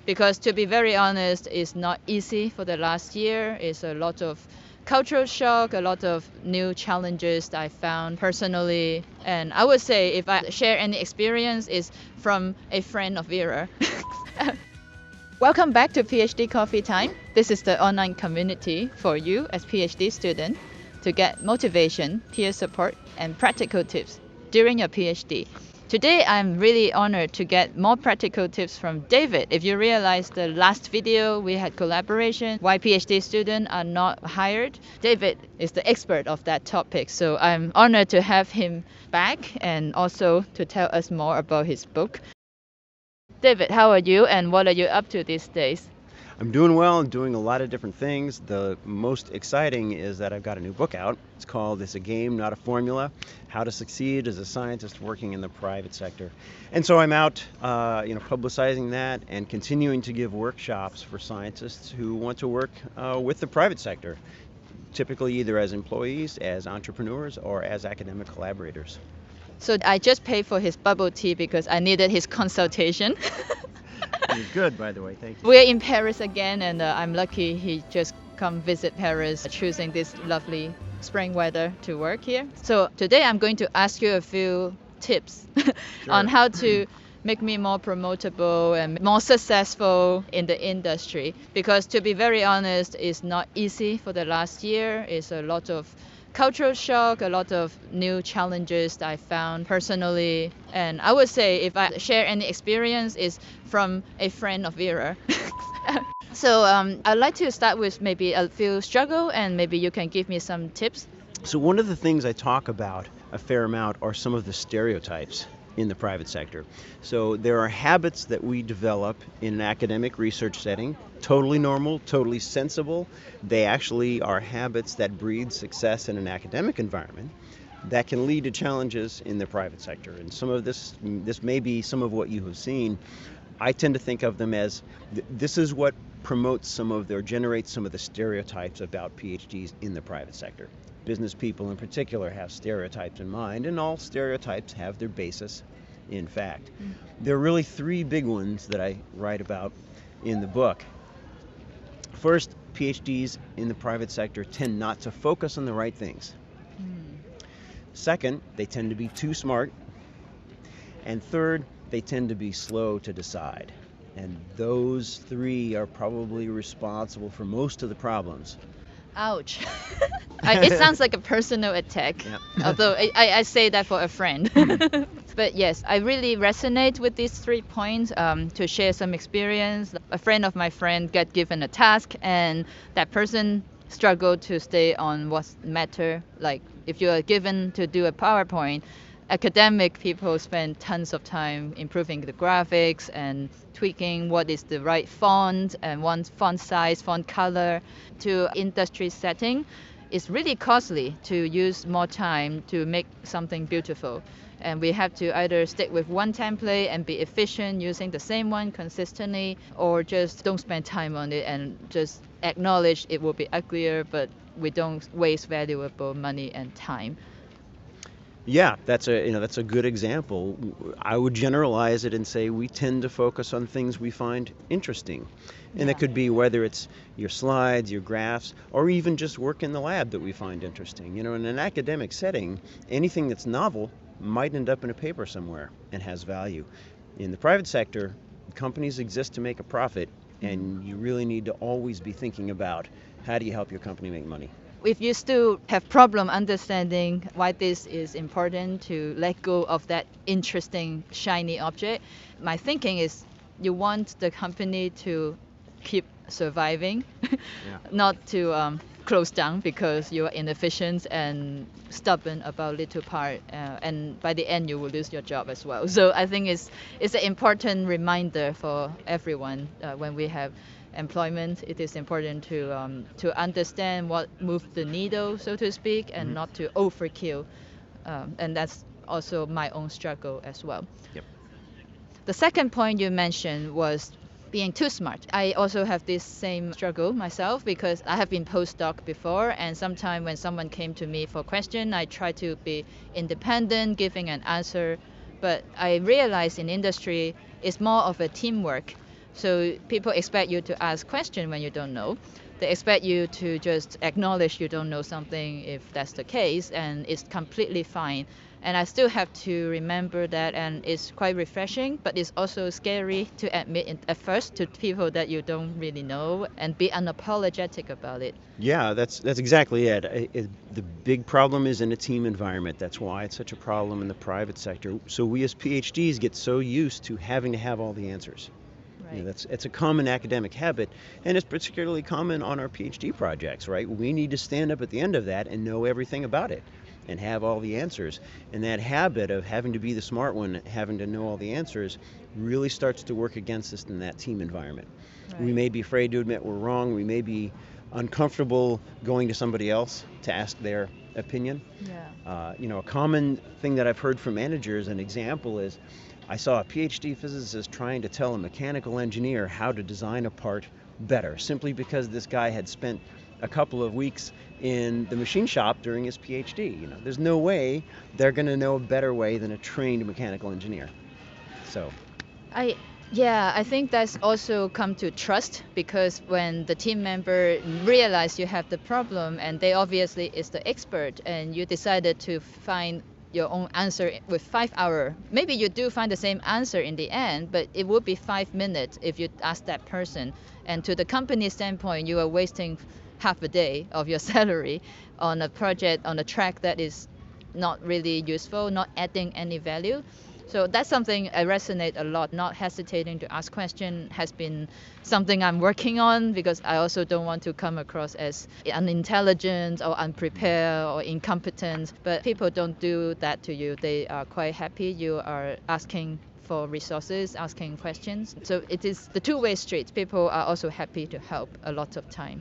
Because to be very honest, it's not easy for the last year. It's a lot of cultural shock, a lot of new challenges that I found personally. And I would say if I share any experience, it's from a friend of Vera. Welcome back to PhD Coffee Time. This is the online community for you as PhD student to get motivation, peer support, and practical tips during your PhD. Today, I'm really honored to get more practical tips from David. If you realize the last video, we had collaboration, why PhD students are not hired. David is the expert of that topic, so I'm honored to have him back and also to tell us more about his book. David, how are you and what are you up to these days? I'm doing well. I'm doing a lot of different things. The most exciting is that I've got a new book out. It's called It's a Game, Not a Formula: How to Succeed as a Scientist Working in the Private Sector. And so I'm out publicizing that and continuing to give workshops for scientists who want to work with the private sector, typically either as employees, as entrepreneurs, or as academic collaborators. So I just paid for his bubble tea because I needed his consultation. You're good, by the way. Thank you. We're in Paris again, and I'm lucky he just come visit Paris, choosing this lovely spring weather to work here. So today I'm going to ask you a few tips on how to make me more promotable and more successful in the industry. Because to be very honest, it's not easy for the last year. It's a lot of cultural shock, a lot of new challenges that I found personally. And I would say if I share any experience, it's from a friend of Vera. So I'd like to start with maybe a few struggle and maybe you can give me some tips. So one of the things I talk about a fair amount are some of the stereotypes in the private sector. So there are habits that we develop in an academic research setting, totally normal, totally sensible. They actually are habits that breed success in an academic environment that can lead to challenges in the private sector. And some of this may be some of what you have seen. I tend to think of them as this is what promotes generates some of the stereotypes about PhDs in the private sector. Business people in particular have stereotypes in mind, and all stereotypes have their basis in fact. There are really three big ones that I write about in the book. First, PhDs in the private sector tend not to focus on the right things. Second, they tend to be too smart. And third, they tend to be slow to decide. And those three are probably responsible for most of the problems. Ouch. It sounds like a personal attack, although I say that for a friend. But yes, I really resonate with these 3 points. To share some experience, a friend of my friend got given a task and that person struggled to stay on what matter. Like if you are given to do a PowerPoint, academic people spend tons of time improving the graphics and tweaking what is the right font and font size, font color. To industry setting, it's really costly to use more time to make something beautiful. And we have to either stick with one template and be efficient using the same one consistently, or just don't spend time on it and just acknowledge it will be uglier, but we don't waste valuable money and time. Yeah, that's a good example. I would generalize it and say we tend to focus on things we find interesting. And it could be whether it's your slides, your graphs, or even just work in the lab that we find interesting. In an academic setting, anything that's novel might end up in a paper somewhere and has value. In the private sector, companies exist to make a profit, and you really need to always be thinking about how do you help your company make money. If you still have problem understanding why this is important to let go of that interesting shiny object, my thinking is you want the company to keep surviving, not to close down because you are inefficient and stubborn about little part, and by the end you will lose your job as well. So I think it's an important reminder for everyone when we have employment. It is important to understand what moves the needle, so to speak, and not to overkill. And that's also my own struggle as well. Yep. The second point you mentioned was being too smart. I also have this same struggle myself because I have been postdoc before, and sometimes when someone came to me for a question, I try to be independent, giving an answer. But I realize in industry, it's more of a teamwork. So people expect you to ask questions when you don't know. They expect you to just acknowledge you don't know something if that's the case, and it's completely fine. And I still have to remember that, and it's quite refreshing, but it's also scary to admit at first to people that you don't really know and be unapologetic about it. Yeah, that's exactly it. The big problem is in a team environment. That's why it's such a problem in the private sector. So we as PhDs get so used to having to have all the answers. Right. It's a common academic habit, and it's particularly common on our PhD projects, right? We need to stand up at the end of that and know everything about it and have all the answers. And that habit of having to be the smart one, having to know all the answers, really starts to work against us in that team environment. Right. We may be afraid to admit we're wrong. We may be uncomfortable going to somebody else to ask their opinion. Yeah. A common thing that I've heard from managers, an example is, I saw a PhD physicist trying to tell a mechanical engineer how to design a part better, simply because this guy had spent a couple of weeks in the machine shop during his PhD. There's no way they're going to know a better way than a trained mechanical engineer. So, I think that's also come to trust, because when the team member realize you have the problem and they obviously is the expert, and you decided to find your own answer with 5 hours, maybe you do find the same answer in the end, but it would be 5 minutes if you ask that person. And to the company standpoint, you are wasting half a day of your salary on a project, on a track that is not really useful, not adding any value. So that's something I resonate a lot. Not hesitating to ask questions has been something I'm working on, because I also don't want to come across as unintelligent or unprepared or incompetent. But people don't do that to you. They are quite happy you are asking for resources, asking questions. So it is the two-way street. People are also happy to help a lot of time.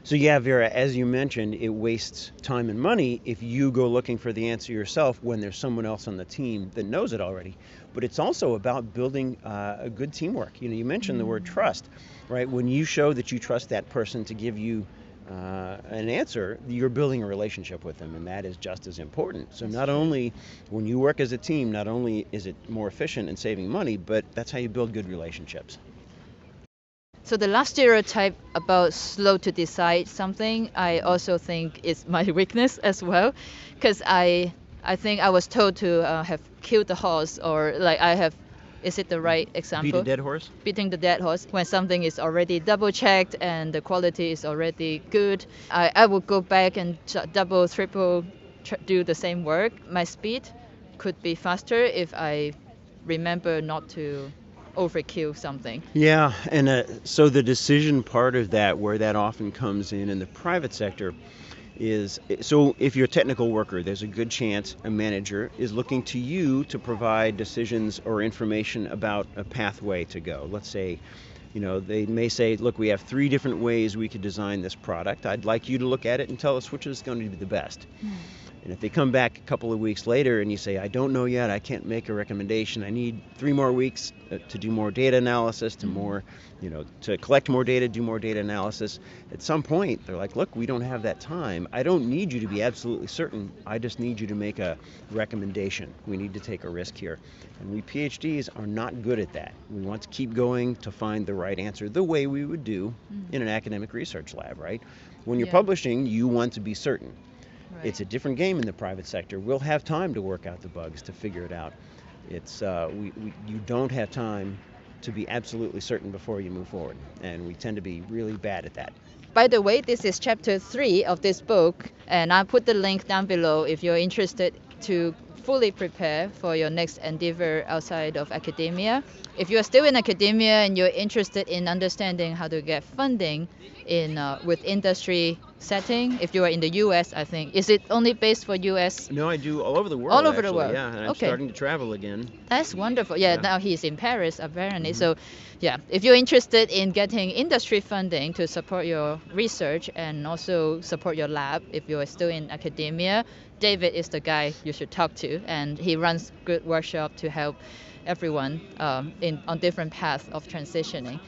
So yeah, Vera, as you mentioned, it wastes time and money if you go looking for the answer yourself when there's someone else on the team that knows it already. But it's also about building a good teamwork. You mentioned the word trust, right? When you show that you trust that person to give you an answer, you're building a relationship with them, and that is just as important. So not only when you work as a team, not only is it more efficient in saving money, but that's how you build good relationships. So the last stereotype about slow to decide something, I also think is my weakness as well, because I think I was told to have killed the horse, or like I have, is it the right example? Beat a dead horse? Beating the dead horse when something is already double checked and the quality is already good. I will go back and double, triple do the same work. My speed could be faster if I remember not to overkill something. Yeah, and so the decision part of that, where that often comes in the private sector, is, so if you're a technical worker, there's a good chance a manager is looking to you to provide decisions or information about a pathway to go. Let's say, they may say, look, we have 3 different ways we could design this product. I'd like you to look at it and tell us which is going to be the best. And if they come back a couple of weeks later and you say, I don't know yet, I can't make a recommendation, I need 3 more weeks to do more data analysis, to collect more data, do more data analysis. At some point, they're like, look, we don't have that time. I don't need you to be absolutely certain. I just need you to make a recommendation. We need to take a risk here. And we PhDs are not good at that. We want to keep going to find the right answer the way we would do in an academic research lab, right? When you're publishing, you want to be certain. Right. It's a different game in the private sector. We'll have time to work out the bugs, to figure it out. It's you don't have time to be absolutely certain before you move forward, and we tend to be really bad at that. By the way, this is chapter 3 of this book, and I'll put the link down below if you're interested to fully prepare for your next endeavor outside of academia. If you are still in academia and you're interested in understanding how to get funding in with industry setting, if you are in the US, I think. Is it only based for US? No, I do all over the world. All over actually, the world. Yeah, and I'm starting to travel again. That's wonderful. Yeah, now he's in Paris apparently. So, yeah, if you're interested in getting industry funding to support your research and also support your lab, if you are still in academia, David is the guy you should talk to, and he runs good workshop to help everyone on different paths of transitioning.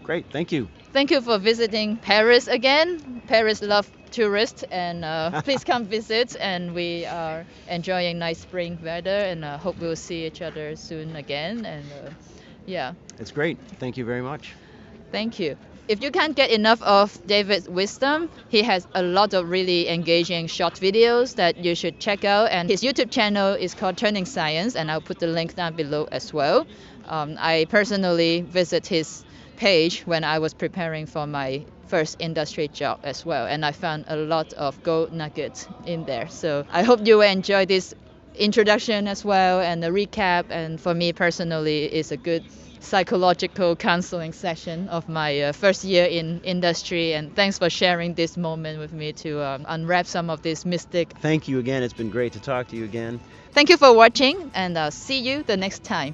Great, thank you. Thank you for visiting Paris again. Paris love tourists, and please come visit. And we are enjoying nice spring weather, and hope we'll see each other soon again. And Yeah. It's great. Thank you very much. Thank you. If you can't get enough of David's wisdom, he has a lot of really engaging short videos that you should check out. And his YouTube channel is called Turning Science, and I'll put the link down below as well. I personally visit his page when I was preparing for my first industry job as well, and I found a lot of gold nuggets in there. So I hope you will enjoy this introduction as well and the recap. And for me personally, it's a good psychological counseling session of my first year in industry, and thanks for sharing this moment with me to unwrap some of this mystic. Thank you again. It's been great to talk to you again. Thank you for watching, and I'll see you the next time.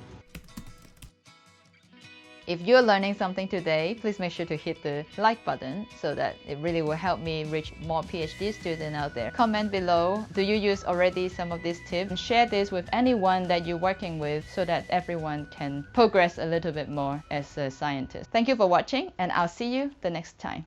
If you're learning something today, please make sure to hit the like button so that it really will help me reach more PhD students out there. Comment below, do you use already some of these tips? And share this with anyone that you're working with so that everyone can progress a little bit more as a scientist. Thank you for watching, and I'll see you the next time.